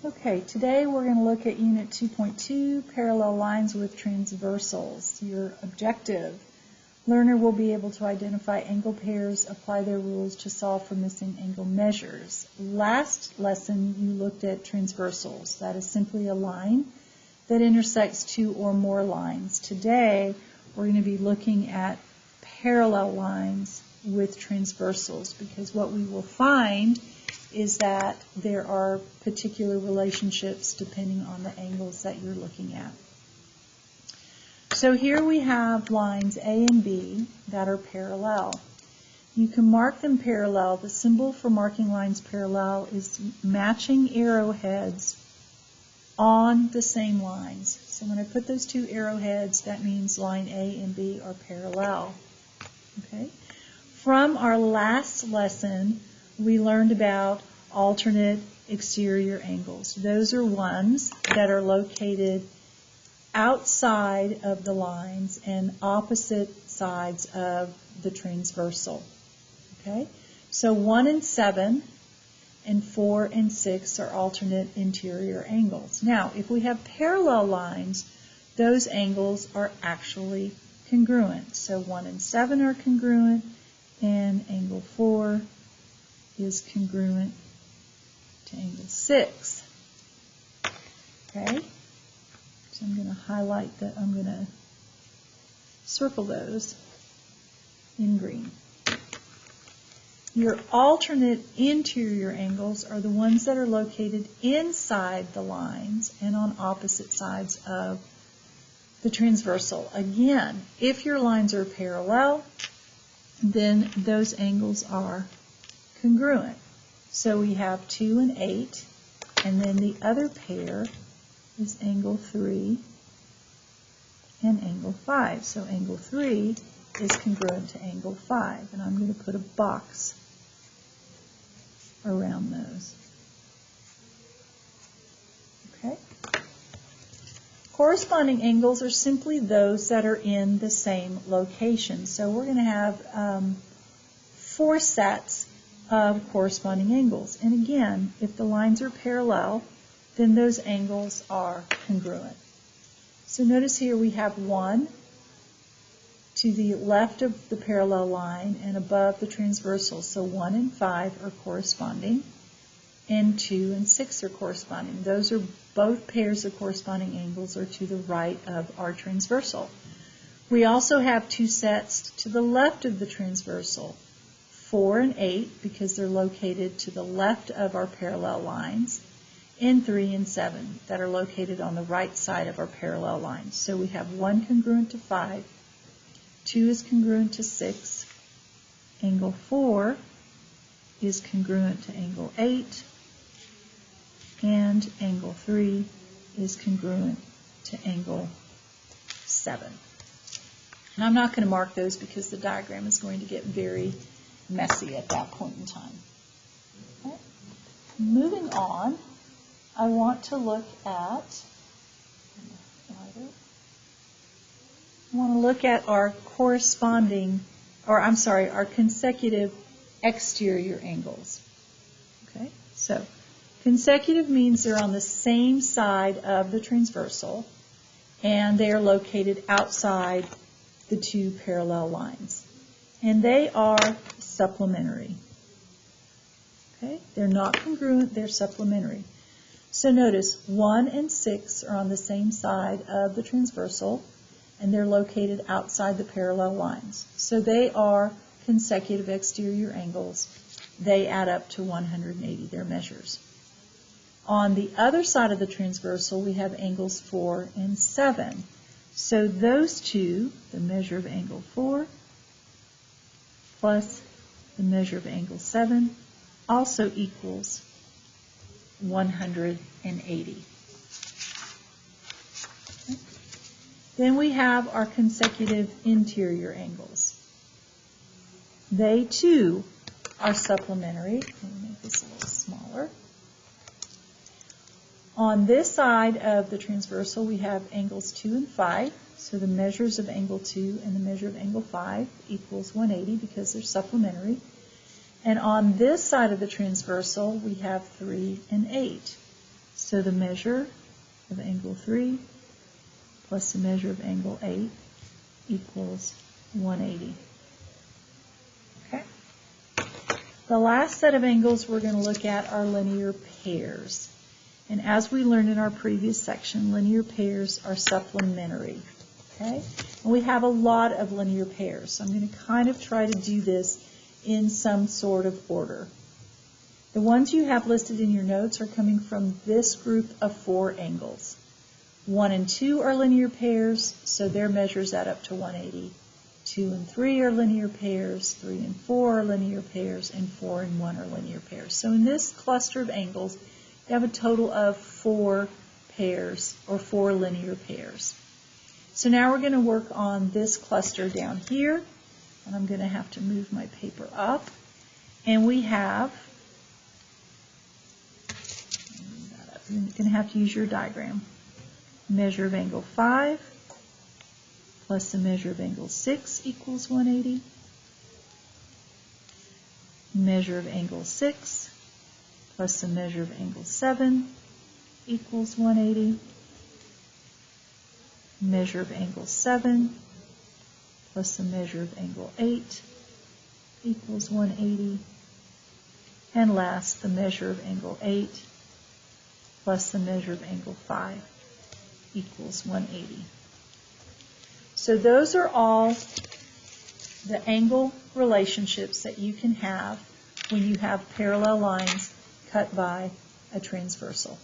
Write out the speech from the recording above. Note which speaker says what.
Speaker 1: Okay, today we're going to look at Unit 2.2, Parallel Lines with Transversals. Your objective. Learner will be able to identify angle pairs, apply their rules to solve for missing angle measures. Last lesson you looked at transversals. That is simply a line that intersects two or more lines. Today we're going to be looking at parallel lines with transversals, because what we will find is that there are particular relationships depending on the angles that you're looking at. So here we have lines A and B that are parallel. You can mark them parallel. The symbol for marking lines parallel is matching arrowheads on the same lines. So when I put those two arrowheads, that means line A and B are parallel. Okay? From our last lesson, we learned about alternate exterior angles. Those are ones that are located outside of the lines and opposite sides of the transversal. Okay? So 1 and 7 and 4 and 6 are alternate interior angles. Now, if we have parallel lines, those angles are actually congruent. So 1 and 7 are congruent, and angle 4 is congruent to angle 6. Okay? So I'm going to highlight that. I'm going to circle those in green. Your alternate interior angles are the ones that are located inside the lines and on opposite sides of the transversal. Again, if your lines are parallel, then those angles are congruent. So we have 2 and 8, and then the other pair is angle 3 and angle 5. So angle 3 is congruent to angle 5, and I'm going to put a box around those. Okay? Corresponding angles are simply those that are in the same location. So we're going to have 4 sets of corresponding angles. And again, if the lines are parallel, then those angles are congruent. So notice here we have 1 to the left of the parallel line and above the transversal. So 1 and 5 are corresponding, and 2 and 6 are corresponding. Those are both pairs of corresponding angles are to the right of our transversal. We also have 2 sets to the left of the transversal, 4 and 8, because they're located to the left of our parallel lines, and 3 and 7 that are located on the right side of our parallel lines. So we have 1 congruent to 5, 2 is congruent to 6, angle 4 is congruent to angle 8, and angle 3 is congruent to angle 7. And I'm not going to mark those because the diagram is going to get very messy at that point in time. Okay. Moving on, I want to look at our corresponding, our consecutive exterior angles. Okay, so consecutive means they're on the same side of the transversal and they are located outside the 2 parallel lines. And they are supplementary. Okay, they're not congruent, they're supplementary. So notice 1 and 6 are on the same side of the transversal and they're located outside the parallel lines. So they are consecutive exterior angles. They add up to 180, their measures. On the other side of the transversal, we have angles 4 and 7. So those two, the measure of angle 4 plus the measure of angle 7, also equals 180. Okay. Then we have our consecutive interior angles. They too are supplementary. Let me make this a little smaller. On this side of the transversal, we have angles 2 and 5. So the measures of angle 2 and the measure of angle 5 equals 180 because they're supplementary. And on this side of the transversal, we have 3 and 8. So the measure of angle 3 plus the measure of angle 8 equals 180. Okay. The last set of angles we're going to look at are linear pairs. And as we learned in our previous section, linear pairs are supplementary. Okay? And we have a lot of linear pairs. So I'm going to kind of try to do this in some sort of order. The ones you have listed in your notes are coming from this group of 4 angles. 1 and 2 are linear pairs, so their measures add up to 180. 2 and 3 are linear pairs, 3 and 4 are linear pairs, and 4 and 1 are linear pairs. So in this cluster of angles, you have a total of 4 pairs, or 4 linear pairs. So now we're going to work on this cluster down here, and I'm going to have to move my paper up. And we have, you're going to have to use your diagram. Measure of angle 5 plus the measure of angle 6 equals 180. Measure of angle 6 plus the measure of angle 7 equals 180. Measure of angle 7 plus the measure of angle 8 equals 180. And last, the measure of angle 8 plus the measure of angle 5 equals 180. So those are all the angle relationships that you can have when you have parallel lines cut by a transversal.